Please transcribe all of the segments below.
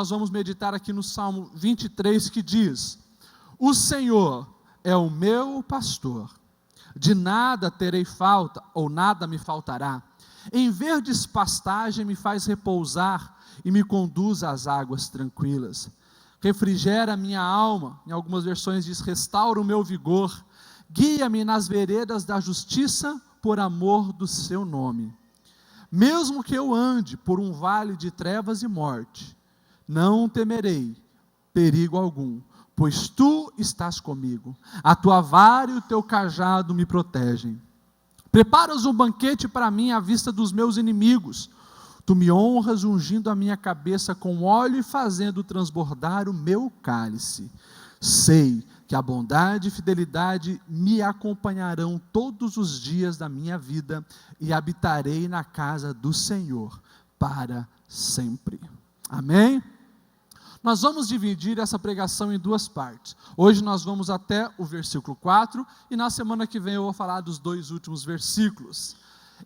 nós vamos meditar aqui no Salmo 23, que diz: o Senhor é o meu pastor, de nada terei falta, ou nada me faltará. Em verdes pastagem me faz repousar, e me conduz às águas tranquilas. Refrigera a minha alma, em algumas versões diz, restaura o meu vigor. Guia-me nas veredas da justiça, por amor do seu nome. Mesmo que eu ande por um vale de trevas e morte, não temerei perigo algum, pois tu estás comigo. A tua vara e o teu cajado me protegem. Preparas um banquete para mim à vista dos meus inimigos. Tu me honras ungindo a minha cabeça com óleo e fazendo transbordar o meu cálice. Sei que a bondade e fidelidade me acompanharão todos os dias da minha vida, e habitarei na casa do Senhor para sempre. Amém? Nós vamos dividir essa pregação em duas partes. Hoje nós vamos até o versículo 4, e na semana que vem eu vou falar dos 2 últimos versículos.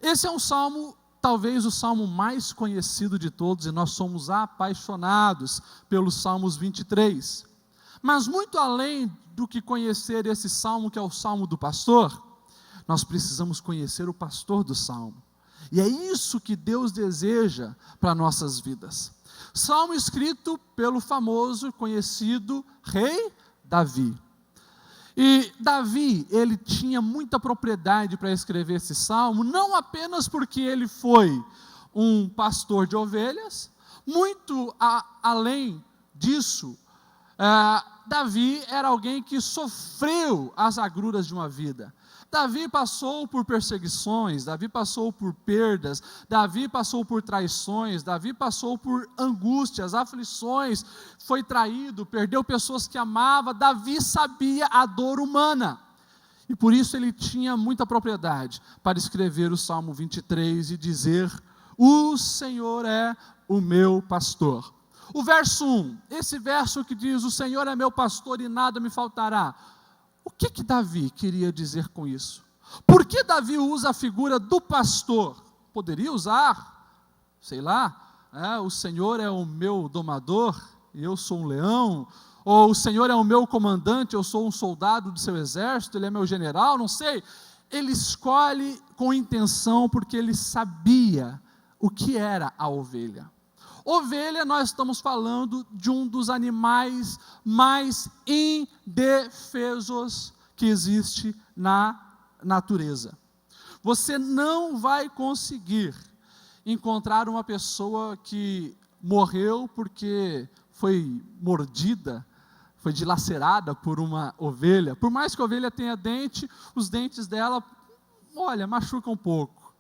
Esse é um salmo, talvez o salmo mais conhecido de todos, e nós somos apaixonados pelos Salmos 23. Mas muito além do que conhecer esse salmo, que é o salmo do pastor, nós precisamos conhecer o pastor do salmo. E é isso que Deus deseja para nossas vidas. Salmo escrito pelo famoso e conhecido rei Davi. E Davi, ele tinha muita propriedade para escrever esse salmo, não apenas porque ele foi um pastor de ovelhas, muito além disso, Davi era alguém que sofreu as agruras de uma vida. Davi passou por perseguições, Davi passou por perdas, Davi passou por traições, Davi passou por angústias, aflições, foi traído, perdeu pessoas que amava. Davi sabia a dor humana, e por isso ele tinha muita propriedade para escrever o Salmo 23 e dizer: o Senhor é o meu pastor. O verso 1, esse verso que diz: o Senhor é meu pastor e nada me faltará. O que Davi queria dizer com isso? Por que Davi usa a figura do pastor? Poderia usar, sei lá, o Senhor é o meu domador e eu sou um leão, ou o Senhor é o meu comandante, eu sou um soldado do seu exército, ele é meu general, não sei. Ele escolhe com intenção, porque ele sabia o que era a ovelha. Ovelha, nós estamos falando de um dos animais mais indefesos que existe na natureza. Você não vai conseguir encontrar uma pessoa que morreu porque foi mordida, foi dilacerada por uma ovelha. Por mais que a ovelha tenha dente, os dentes dela, machucam um pouco.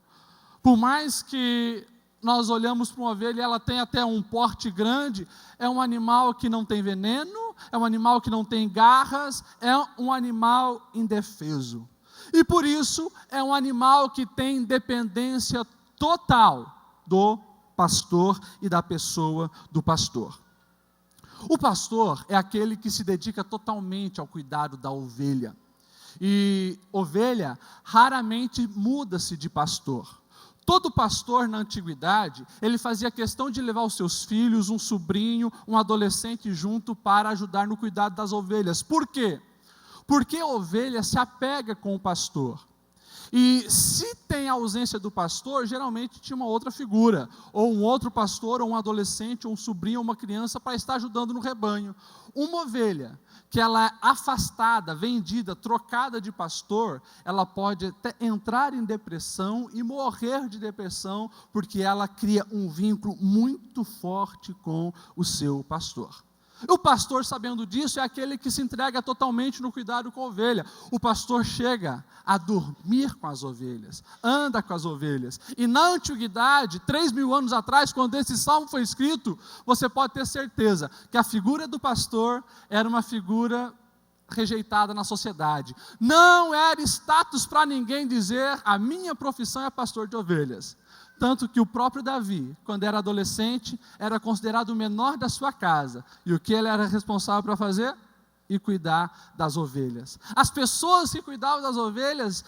Por mais que nós olhamos para uma ovelha e ela tem até um porte grande, é um animal que não tem veneno, é um animal que não tem garras, é um animal indefeso. E por isso, é um animal que tem dependência total do pastor e da pessoa do pastor. O pastor é aquele que se dedica totalmente ao cuidado da ovelha. E ovelha raramente muda-se de pastor. Todo pastor na antiguidade, ele fazia questão de levar os seus filhos, um sobrinho, um adolescente junto para ajudar no cuidado das ovelhas. Por quê? Porque a ovelha se apega com o pastor. E se tem a ausência do pastor, geralmente tinha uma outra figura, ou um outro pastor, ou um adolescente, ou um sobrinho, ou uma criança, para estar ajudando no rebanho. Uma ovelha que ela é afastada, vendida, trocada de pastor, ela pode até entrar em depressão e morrer de depressão, porque ela cria um vínculo muito forte com o seu pastor. O pastor, sabendo disso, é aquele que se entrega totalmente no cuidado com a ovelha. O pastor chega a dormir com as ovelhas, anda com as ovelhas. E na antiguidade, 3.000 anos atrás, quando esse salmo foi escrito, você pode ter certeza que a figura do pastor era uma figura rejeitada na sociedade. Não era status para ninguém dizer: a minha profissão é pastor de ovelhas. Tanto que o próprio Davi, quando era adolescente, era considerado o menor da sua casa. E o que ele era responsável para fazer? E cuidar das ovelhas. As pessoas que cuidavam das ovelhas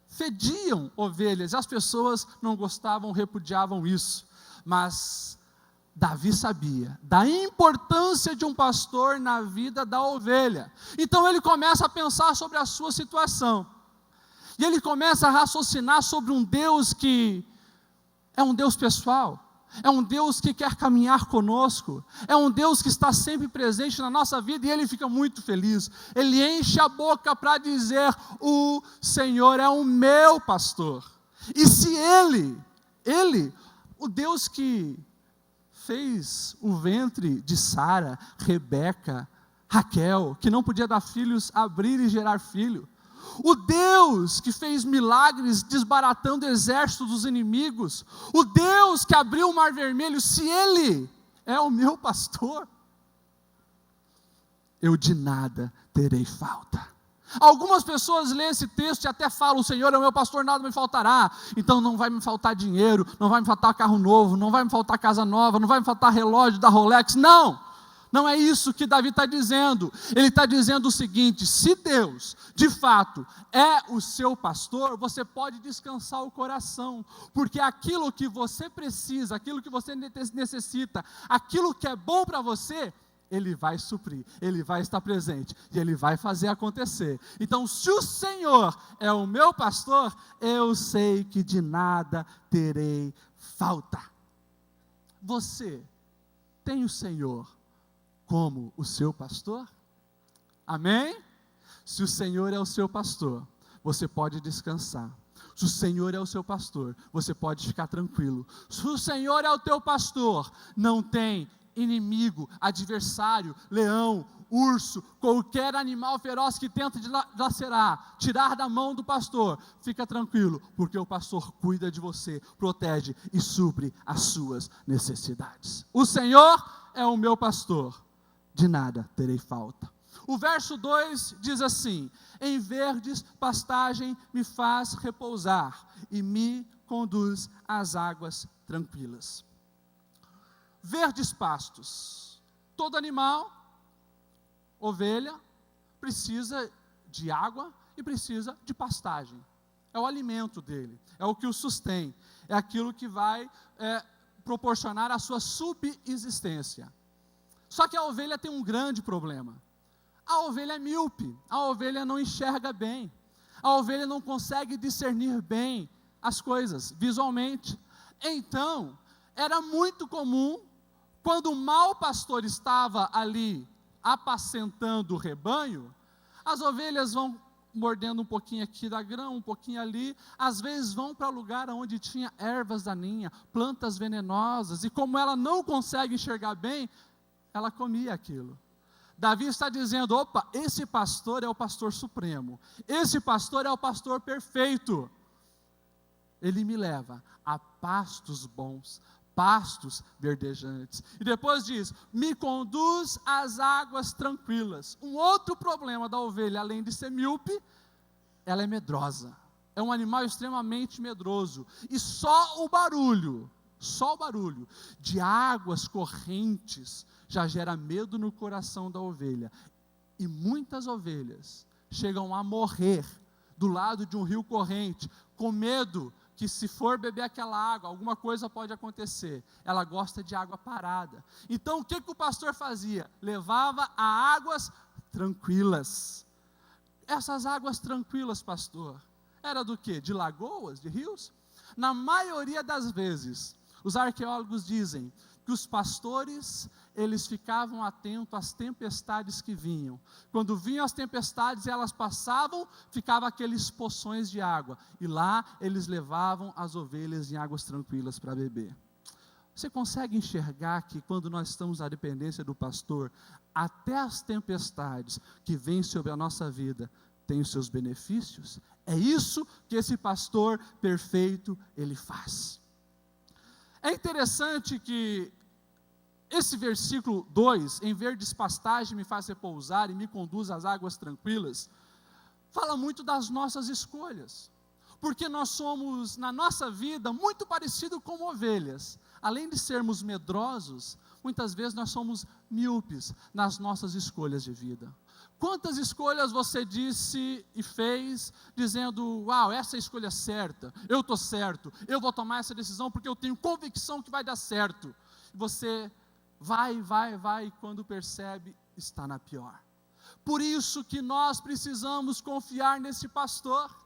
fediam ovelhas. E as pessoas não gostavam, repudiavam isso. Mas Davi sabia da importância de um pastor na vida da ovelha. Então ele começa a pensar sobre a sua situação. E ele começa a raciocinar sobre um Deus que é um Deus pessoal. É um Deus que quer caminhar conosco. É um Deus que está sempre presente na nossa vida, e ele fica muito feliz. Ele enche a boca para dizer: o Senhor é o meu pastor. E se ele, o Deus que fez o ventre de Sara, Rebeca, Raquel, que não podia dar filhos, abrir e gerar filho, o Deus que fez milagres desbaratando exércitos dos inimigos, o Deus que abriu o mar vermelho, se Ele é o meu pastor, eu de nada terei falta. Algumas pessoas lêem esse texto e até falam: o Senhor é o meu pastor, nada me faltará. Então não vai me faltar dinheiro, não vai me faltar carro novo, não vai me faltar casa nova, não vai me faltar relógio da Rolex. Não é isso que Davi está dizendo. Ele está dizendo o seguinte: se Deus, de fato, é o seu pastor, você pode descansar o coração, porque aquilo que você precisa, aquilo que você necessita, aquilo que é bom para você, Ele vai suprir, Ele vai estar presente, e Ele vai fazer acontecer. Então, se o Senhor é o meu pastor, eu sei que de nada terei falta. Você tem o Senhor como o seu pastor? Amém? Se o Senhor é o seu pastor, você pode descansar. Se o Senhor é o seu pastor, você pode ficar tranquilo. Se o Senhor é o teu pastor, não tem inimigo, adversário, leão, urso, qualquer animal feroz que tenta dilacerar, tirar da mão do pastor, fica tranquilo, porque o pastor cuida de você, protege e supre as suas necessidades. O Senhor é o meu pastor, de nada terei falta. O verso 2 diz assim: em verdes pastagem me faz repousar, e me conduz às águas tranquilas. Verdes pastos. Todo animal, ovelha, precisa de água e precisa de pastagem. É o alimento dele, é o que o sustém, é aquilo que vai proporcionar a sua subsistência. Só que a ovelha tem um grande problema. A ovelha é míope, a ovelha não enxerga bem, a ovelha não consegue discernir bem as coisas visualmente. Então, era muito comum, quando o mau pastor estava ali apacentando o rebanho, as ovelhas vão mordendo um pouquinho aqui da grama, um pouquinho ali, às vezes vão para lugar onde tinha ervas daninhas, plantas venenosas, e como ela não consegue enxergar bem, ela comia aquilo. Davi está dizendo: opa, esse pastor é o pastor supremo, esse pastor é o pastor perfeito, ele me leva a pastos bons, pastos verdejantes. E depois diz: me conduz às águas tranquilas. Um outro problema da ovelha, além de ser míope, ela é medrosa. É um animal extremamente medroso. E só o barulho de águas correntes já gera medo no coração da ovelha. E muitas ovelhas chegam a morrer do lado de um rio corrente, com medo que, se for beber aquela água, alguma coisa pode acontecer. Ela gosta de água parada. Então o que o pastor fazia? Levava a águas tranquilas. Essas águas tranquilas, pastor, era do quê? De lagoas, de rios? Na maioria das vezes, os arqueólogos dizem que os pastores, eles ficavam atentos às tempestades que vinham. Quando vinham as tempestades e elas passavam, ficava aqueles poções de água, e lá eles levavam as ovelhas em águas tranquilas para beber. Você consegue enxergar que quando nós estamos à dependência do pastor, até as tempestades que vêm sobre a nossa vida têm os seus benefícios? É isso que esse pastor perfeito, ele faz. É interessante que esse versículo 2, em verdes pastagem me faz repousar e me conduz às águas tranquilas, fala muito das nossas escolhas, porque nós somos, na nossa vida, muito parecidos com ovelhas. Além de sermos medrosos, muitas vezes nós somos míopes nas nossas escolhas de vida. Quantas escolhas você disse e fez, dizendo: uau, essa é a escolha certa, eu estou certo, eu vou tomar essa decisão porque eu tenho convicção que vai dar certo. Você vai, e quando percebe, está na pior. Por isso que nós precisamos confiar nesse pastor.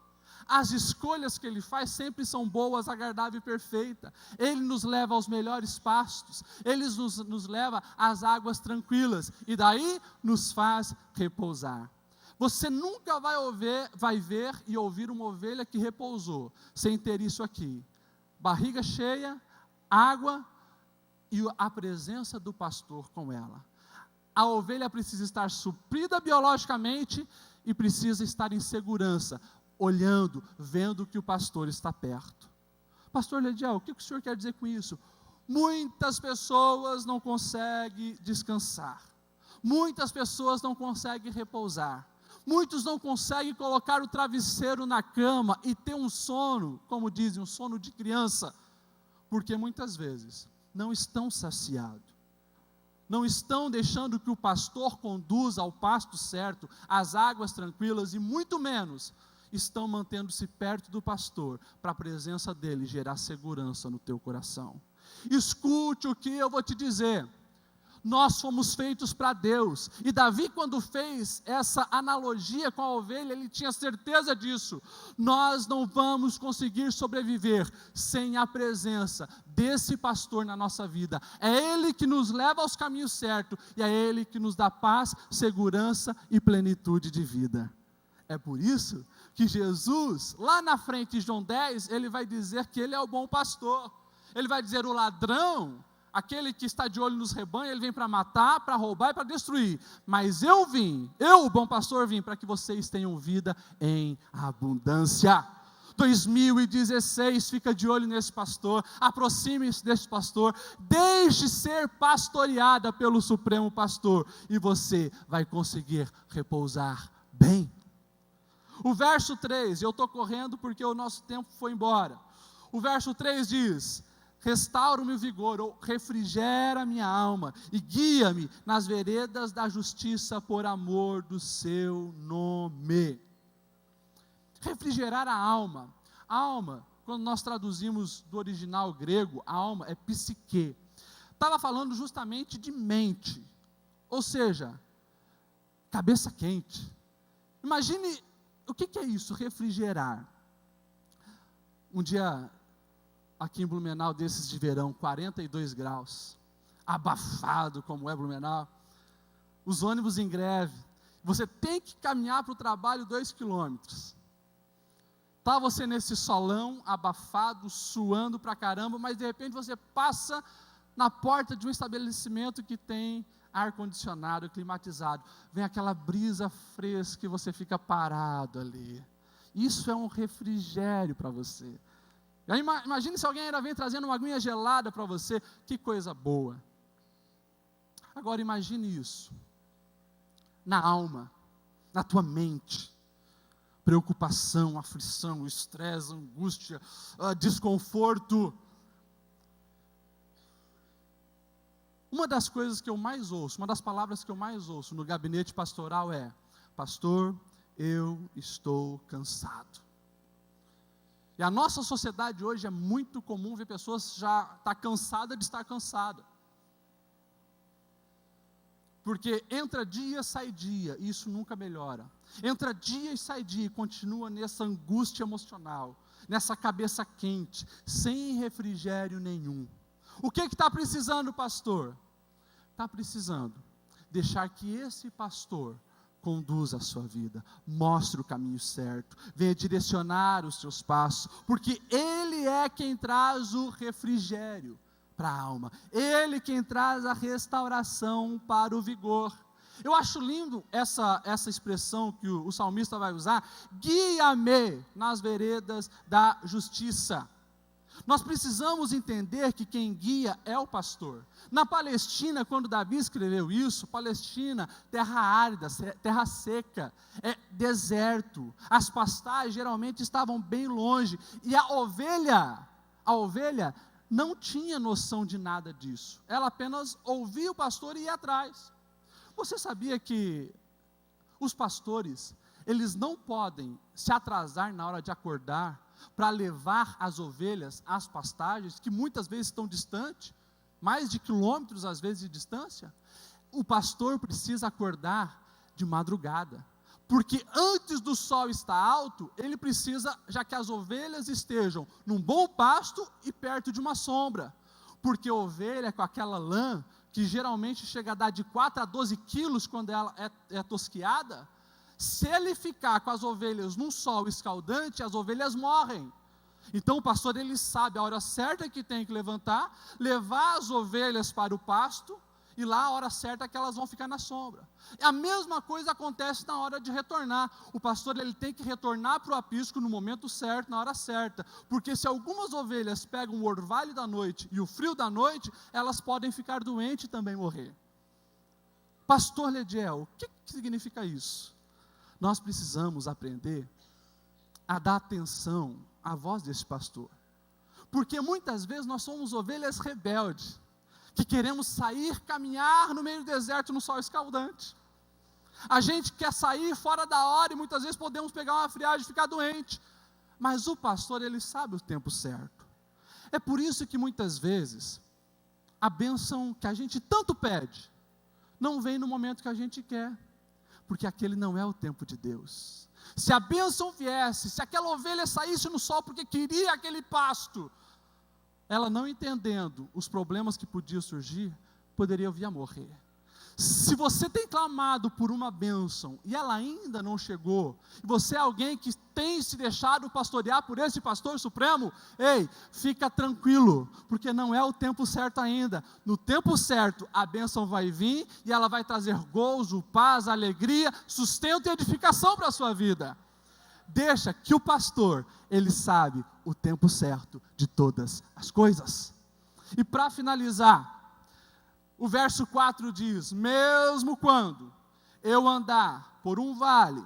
As escolhas que ele faz sempre são boas, agradáveis e perfeitas. Ele nos leva aos melhores pastos, ele nos leva às águas tranquilas, e daí nos faz repousar. Você nunca vai ver e ouvir uma ovelha que repousou, sem ter isso aqui: barriga cheia, água e a presença do pastor com ela. A ovelha precisa estar suprida biologicamente e precisa estar em segurança, olhando, vendo que o pastor está perto. Pastor Lediel, o que o senhor quer dizer com isso? Muitas pessoas não conseguem descansar, muitas pessoas não conseguem repousar, muitos não conseguem colocar o travesseiro na cama e ter um sono, como dizem, um sono de criança, porque muitas vezes não estão saciados, não estão deixando que o pastor conduza ao pasto certo, às águas tranquilas, e muito menos estão mantendo-se perto do pastor, para a presença dele gerar segurança no teu coração. Escute o que eu vou te dizer: nós fomos feitos para Deus, e Davi, quando fez essa analogia com a ovelha, ele tinha certeza disso. Nós não vamos conseguir sobreviver sem a presença desse pastor na nossa vida. É ele que nos leva aos caminhos certos, e é ele que nos dá paz, segurança e plenitude de vida. É por isso que Jesus, lá na frente de João 10, ele vai dizer que ele é o bom pastor. Ele vai dizer: o ladrão, aquele que está de olho nos rebanhos, ele vem para matar, para roubar e para destruir. Mas eu, o bom pastor, vim para que vocês tenham vida em abundância. 2016, fica de olho nesse pastor, aproxime-se desse pastor, deixe ser pastoreada pelo Supremo Pastor, e você vai conseguir repousar bem. O verso 3, eu estou correndo porque o nosso tempo foi embora. O verso 3 diz: restaura-me o vigor, ou refrigera minha alma, e guia-me nas veredas da justiça, por amor do seu nome. Refrigerar a alma. A alma, quando nós traduzimos do original grego, a alma é psique. Estava falando justamente de mente, ou seja, cabeça quente. Imagine, o que é isso, refrigerar? Um dia, aqui em Blumenau, desses de verão, 42 graus, abafado como é Blumenau, os ônibus em greve, você tem que caminhar para o trabalho 2 quilômetros. Está você nesse solão, abafado, suando pra caramba, mas de repente você passa na porta de um estabelecimento que tem ar-condicionado, climatizado, vem aquela brisa fresca e você fica parado ali. Isso é um refrigério para você. Imagine se alguém ainda vem trazendo uma aguinha gelada para você, que coisa boa. Agora imagine isso, na alma, na tua mente, preocupação, aflição, estresse, angústia, desconforto. Uma das coisas que eu mais ouço, uma das palavras que eu mais ouço no gabinete pastoral é: pastor, eu estou cansado. E a nossa sociedade hoje é muito comum ver pessoas já estar cansada de estar cansada. Porque entra dia, sai dia, e isso nunca melhora. Entra dia e sai dia, e continua nessa angústia emocional, nessa cabeça quente, sem refrigério nenhum. O que está precisando, pastor? Está precisando deixar que esse pastor conduza a sua vida, mostre o caminho certo, venha direcionar os seus passos, porque ele é quem traz o refrigério para a alma, ele quem traz a restauração para o vigor. Eu acho lindo essa expressão que o salmista vai usar: guia-me nas veredas da justiça. Nós precisamos entender que quem guia é o pastor. Na Palestina, quando Davi escreveu isso, Palestina, terra árida, terra seca, deserto, as pastagens geralmente estavam bem longe, e a ovelha não tinha noção de nada disso, ela apenas ouvia o pastor e ia atrás. Você sabia que os pastores, eles não podem se atrasar na hora de acordar, para levar as ovelhas às pastagens, que muitas vezes estão distantes? mais de quilômetros às vezes de distância, o pastor precisa acordar de madrugada, porque antes do sol estar alto, ele precisa, já que as ovelhas estejam num bom pasto e perto de uma sombra, porque a ovelha com aquela lã, que geralmente chega a dar de 4 a 12 quilos quando ela é tosquiada, se ele ficar com as ovelhas num sol escaldante, as ovelhas morrem. Então o pastor, ele sabe a hora certa que tem que levantar, levar as ovelhas para o pasto, e lá a hora certa é que elas vão ficar na sombra. E a mesma coisa acontece na hora de retornar. O pastor, ele tem que retornar para o aprisco no momento certo, na hora certa, porque se algumas ovelhas pegam o orvalho da noite e o frio da noite, elas podem ficar doentes e também morrer. Pastor Lediel, o que significa isso? Nós precisamos aprender a dar atenção à voz desse pastor, porque muitas vezes nós somos ovelhas rebeldes, que queremos sair, caminhar no meio do deserto no sol escaldante. A gente quer sair fora da hora e muitas vezes podemos pegar uma friagem e ficar doente, mas o pastor, ele sabe o tempo certo. É por isso que muitas vezes a bênção que a gente tanto pede não vem no momento que a gente quer, porque aquele não é o tempo de Deus. Se a bênção viesse, se aquela ovelha saísse no sol porque queria aquele pasto, ela não entendendo os problemas que podiam surgir, poderia vir a morrer. Se você tem clamado por uma bênção e ela ainda não chegou, e você é alguém que tem se deixado pastorear por esse pastor supremo, ei, fica tranquilo, porque não é o tempo certo ainda. No tempo certo, a bênção vai vir e ela vai trazer gozo, paz, alegria, sustento e edificação para a sua vida. Deixa que o pastor, ele sabe o tempo certo de todas as coisas. E para finalizar, o verso 4 diz: mesmo quando eu andar por um vale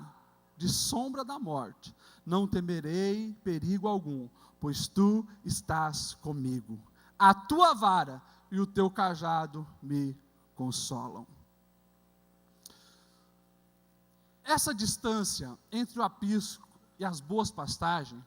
de sombra da morte, não temerei perigo algum, pois tu estás comigo. A tua vara e o teu cajado me consolam. Essa distância entre o aprisco e as boas pastagens,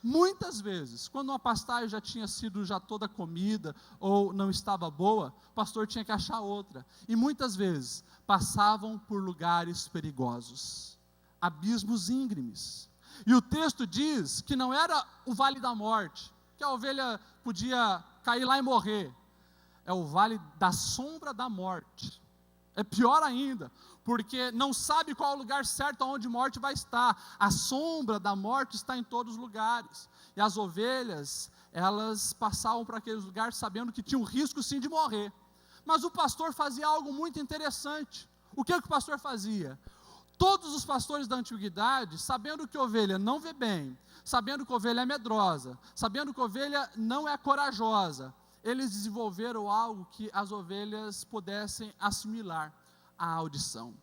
muitas vezes, quando uma pastagem já tinha sido toda comida, ou não estava boa, o pastor tinha que achar outra, e muitas vezes, passavam por lugares perigosos, abismos íngremes, e o texto diz que não era o vale da morte, que a ovelha podia cair lá e morrer, é o vale da sombra da morte. É pior ainda, porque não sabe qual é o lugar certo onde a morte vai estar. A sombra da morte está em todos os lugares. E as ovelhas, elas passavam para aqueles lugares sabendo que tinham risco sim de morrer. Mas o pastor fazia algo muito interessante. O que o pastor fazia? Todos os pastores da antiguidade, sabendo que a ovelha não vê bem, sabendo que a ovelha é medrosa, sabendo que a ovelha não é corajosa, eles desenvolveram algo que as ovelhas pudessem assimilar: a audição.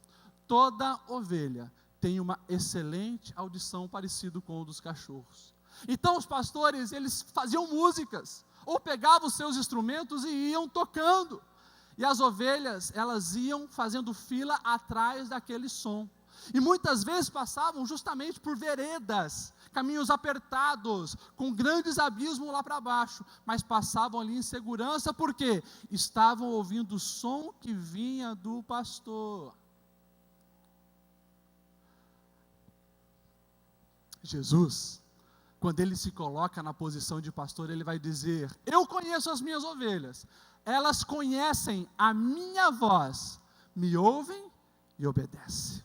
Toda ovelha tem uma excelente audição, parecido com o dos cachorros. Então os pastores, eles faziam músicas, ou pegavam os seus instrumentos e iam tocando, e as ovelhas, elas iam fazendo fila atrás daquele som, e muitas vezes passavam justamente por veredas, caminhos apertados, com grandes abismos lá para baixo, mas passavam ali em segurança, porque estavam ouvindo o som que vinha do pastor. Jesus, quando ele se coloca na posição de pastor, ele vai dizer: eu conheço as minhas ovelhas, elas conhecem a minha voz, me ouvem e obedecem.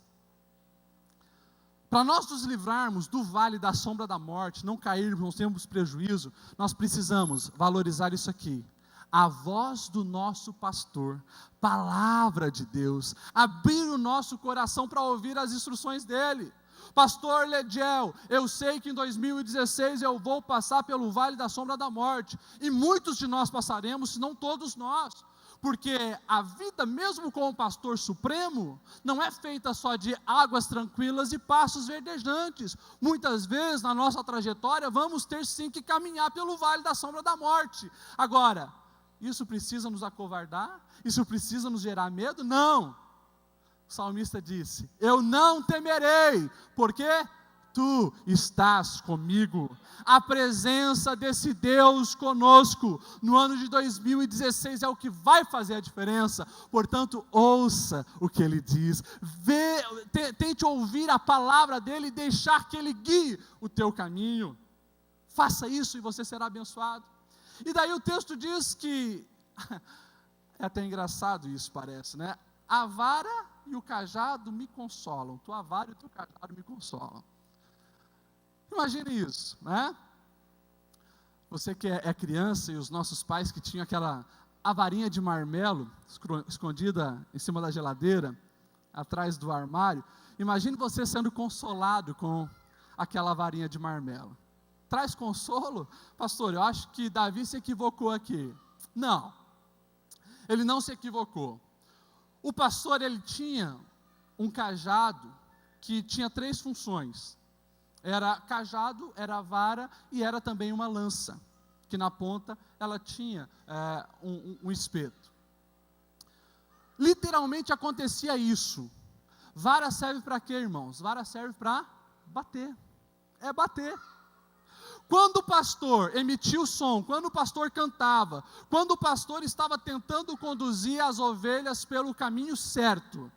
Para nós nos livrarmos do vale da sombra da morte, não cairmos, não termos prejuízo, nós precisamos valorizar isso aqui: a voz do nosso pastor, palavra de Deus, abrir o nosso coração para ouvir as instruções dele. Pastor Lediel, eu sei que em 2016 eu vou passar pelo vale da sombra da morte, e muitos de nós passaremos, se não todos nós, porque a vida, mesmo com o pastor supremo, não é feita só de águas tranquilas e pastos verdejantes. Muitas vezes na nossa trajetória vamos ter sim que caminhar pelo vale da sombra da morte. Agora, isso precisa nos acovardar? Isso precisa nos gerar medo? Não. O salmista disse: eu não temerei, porque tu estás comigo. A presença desse Deus conosco no ano de 2016 é o que vai fazer a diferença. Portanto, ouça o que ele diz, tente ouvir a palavra dele e deixar que ele guie o teu caminho. Faça isso e você será abençoado. E daí o texto diz que, é até engraçado isso, parece, né? A vara e o cajado me consolam. Tua vara e o teu cajado me consolam. Imagine isso, né? Você que é criança e os nossos pais que tinham a varinha de marmelo escondida em cima da geladeira, atrás do armário. Imagine você sendo consolado com aquela varinha de marmelo. Traz consolo? Pastor, eu acho que Davi se equivocou aqui. Não, ele não se equivocou. O pastor, ele tinha um cajado que tinha 3 funções. Era cajado, era vara e era também uma lança, que na ponta ela tinha um espeto. Literalmente acontecia isso. Vara serve para quê, irmãos? Vara serve para bater. É bater. Quando o pastor emitia o som, quando o pastor cantava, quando o pastor estava tentando conduzir as ovelhas pelo caminho certo,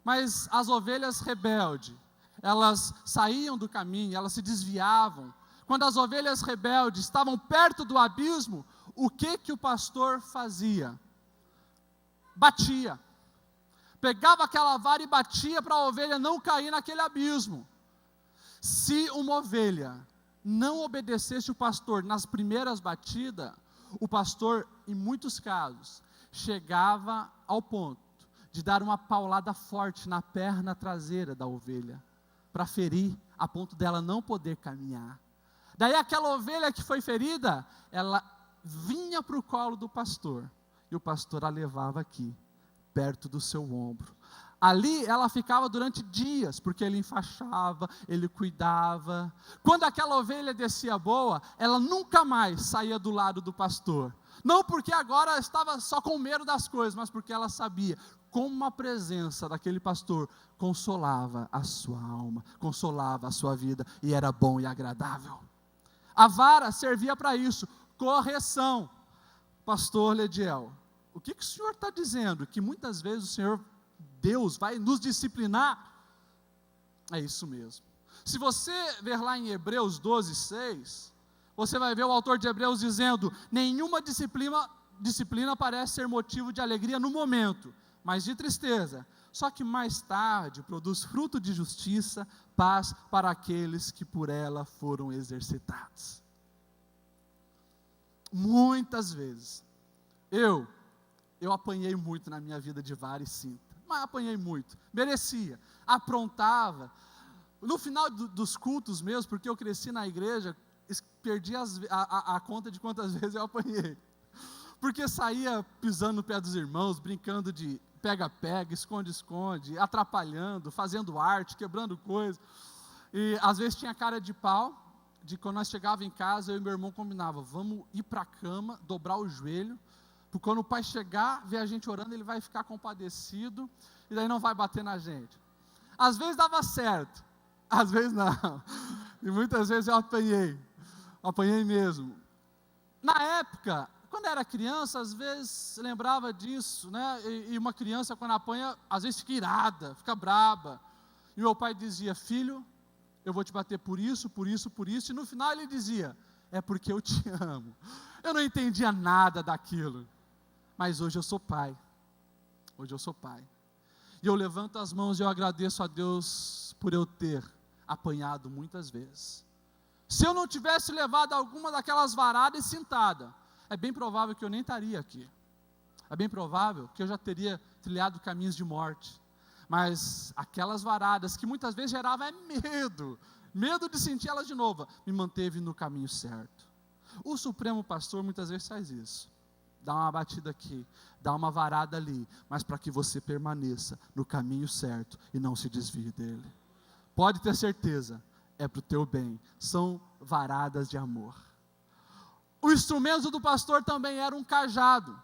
mas as ovelhas rebeldes, elas saíam do caminho, elas se desviavam. Quando as ovelhas rebeldes estavam perto do abismo, o que o pastor fazia? Batia. Pegava aquela vara e batia para a ovelha não cair naquele abismo. Se uma ovelha não obedecesse o pastor nas primeiras batidas, o pastor, em muitos casos, chegava ao ponto de dar uma paulada forte na perna traseira da ovelha, para ferir, a ponto dela não poder caminhar. Daí aquela ovelha que foi ferida, ela vinha para o colo do pastor, e o pastor a levava aqui, perto do seu ombro. Ali ela ficava durante dias, porque ele enfaixava, ele cuidava. Quando aquela ovelha descia boa, ela nunca mais saía do lado do pastor. Não porque agora estava só com medo das coisas, mas porque ela sabia como a presença daquele pastor consolava a sua alma, consolava a sua vida, e era bom e agradável. A vara servia para isso, correção. Pastor Lediel, o que o senhor está dizendo? Que muitas vezes o Senhor Deus vai nos disciplinar? É isso mesmo. Se você ver lá em Hebreus 12:6, você vai ver o autor de Hebreus dizendo: nenhuma disciplina parece ser motivo de alegria no momento, mas de tristeza. Só que mais tarde produz fruto de justiça, paz para aqueles que por ela foram exercitados. Muitas vezes, eu apanhei muito na minha vida de vara e cinta. Mas apanhei muito, merecia, aprontava. No final dos cultos mesmo, porque eu cresci na igreja, perdi a conta de quantas vezes eu apanhei. Porque saía pisando no pé dos irmãos, brincando de pega-pega, esconde-esconde, atrapalhando, fazendo arte, quebrando coisas. E às vezes tinha cara de pau, de quando nós chegávamos em casa, eu e meu irmão combinava, vamos ir para a cama, dobrar o joelho, porque quando o pai chegar, ver a gente orando, ele vai ficar compadecido, e daí não vai bater na gente. Às vezes dava certo, às vezes não, e muitas vezes eu apanhei mesmo. Na época, quando era criança, às vezes lembrava disso, né? E uma criança quando apanha, às vezes fica irada, fica braba, e meu pai dizia: filho, eu vou te bater por isso, por isso, por isso, e no final ele dizia: é porque eu te amo. Eu não entendia nada daquilo, mas hoje eu sou pai, e eu levanto as mãos e eu agradeço a Deus por eu ter apanhado muitas vezes. Se eu não tivesse levado alguma daquelas varadas e cintada, é bem provável que eu nem estaria aqui, é bem provável que eu já teria trilhado caminhos de morte, mas aquelas varadas que muitas vezes geravam medo de sentir elas de novo, me manteve no caminho certo. O Supremo Pastor muitas vezes faz isso, dá uma batida aqui, dá uma varada ali, mas para que você permaneça no caminho certo e não se desvie dele. Pode ter certeza, é para o teu bem, são varadas de amor. O instrumento do pastor também era um cajado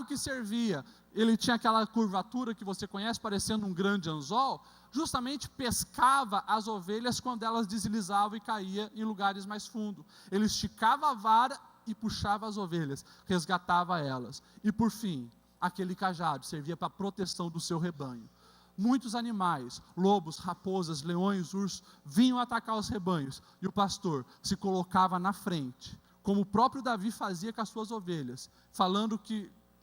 que servia, ele tinha aquela curvatura que você conhece, parecendo um grande anzol, justamente pescava as ovelhas quando elas deslizavam e caíam em lugares mais fundos. Ele esticava a vara e puxava as ovelhas, resgatava elas. E por fim, aquele cajado servia para a proteção do seu rebanho. Muitos animais, lobos, raposas, leões, ursos, vinham atacar os rebanhos, e o pastor se colocava na frente, como o próprio Davi fazia com as suas ovelhas,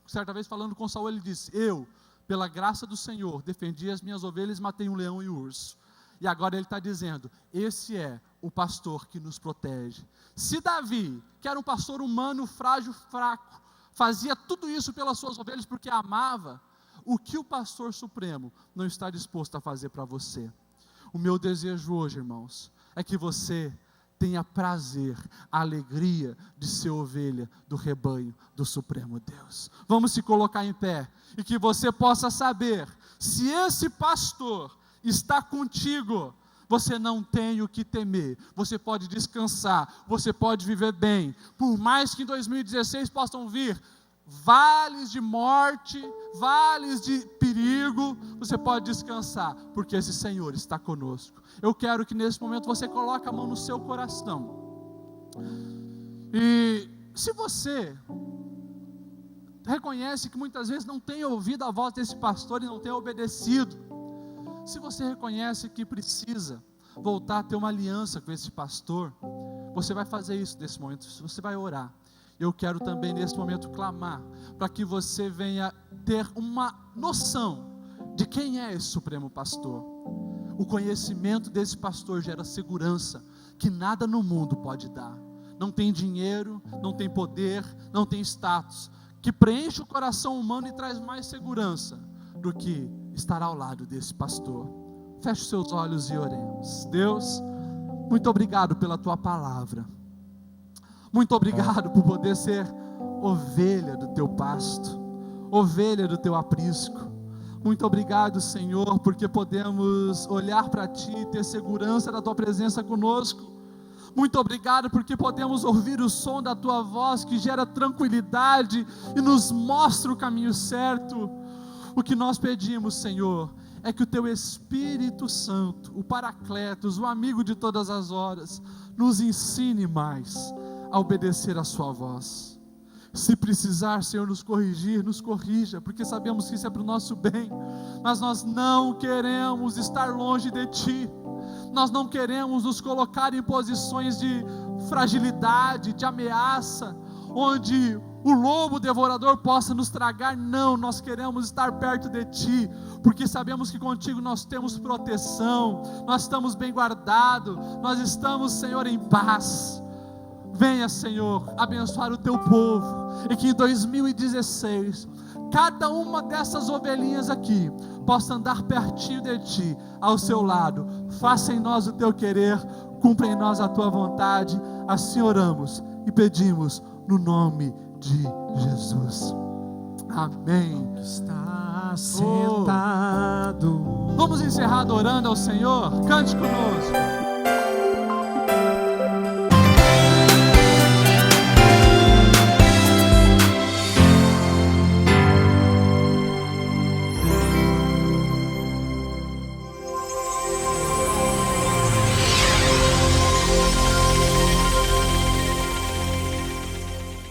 certa vez falando com Saul, ele disse: eu, pela graça do Senhor, defendi as minhas ovelhas, matei um leão e um urso. E agora ele está dizendo: esse é o pastor que nos protege. Se Davi, que era um pastor humano, frágil, fraco, fazia tudo isso pelas suas ovelhas porque amava, o que o pastor supremo não está disposto a fazer para você? O meu desejo hoje, irmãos, é que você tenha prazer, alegria de ser ovelha do rebanho do Supremo Deus. Vamos se colocar em pé, e que você possa saber, se esse pastor está contigo, você não tem o que temer, você pode descansar, você pode viver bem, por mais que em 2016 possam vir vales de morte, vales de perigo, você pode descansar, porque esse Senhor está conosco. Eu quero que nesse momento você coloque a mão no seu coração, e se você reconhece que muitas vezes não tem ouvido a voz desse pastor e não tem obedecido, se você reconhece que precisa voltar a ter uma aliança com esse pastor, você vai fazer isso nesse momento, você vai orar. Eu quero também nesse momento clamar para que você venha ter uma noção de quem é esse Supremo Pastor. O conhecimento desse pastor gera segurança que nada no mundo pode dar. Não tem dinheiro, não tem poder, não tem status, que preenche o coração humano e traz mais segurança do que estar ao lado desse pastor. Feche seus olhos e oremos. Deus, muito obrigado pela tua palavra. Muito obrigado por poder ser ovelha do teu pasto, ovelha do teu aprisco. Muito obrigado, Senhor, porque podemos olhar para Ti e ter segurança da Tua presença conosco. Muito obrigado porque podemos ouvir o som da Tua voz, que gera tranquilidade e nos mostra o caminho certo. O que nós pedimos, Senhor, é que o Teu Espírito Santo, o Paracletos, o amigo de todas as horas, nos ensine mais a obedecer a sua voz. Se precisar, Senhor, nos corrigir, nos corrija, porque sabemos que isso é para o nosso bem, mas nós não queremos estar longe de Ti, nós não queremos nos colocar em posições de fragilidade, de ameaça, onde o lobo devorador possa nos tragar. Não, nós queremos estar perto de Ti, porque sabemos que contigo nós temos proteção, nós estamos bem guardados, nós estamos, Senhor, em paz. Venha, Senhor, abençoar o Teu povo, e que em 2016, cada uma dessas ovelhinhas aqui, possa andar pertinho de Ti, ao seu lado. Faça em nós o Teu querer, cumpra em nós a Tua vontade. Assim oramos e pedimos no nome de Jesus. Amém. Está sentado. Vamos encerrar adorando ao Senhor. Cante conosco.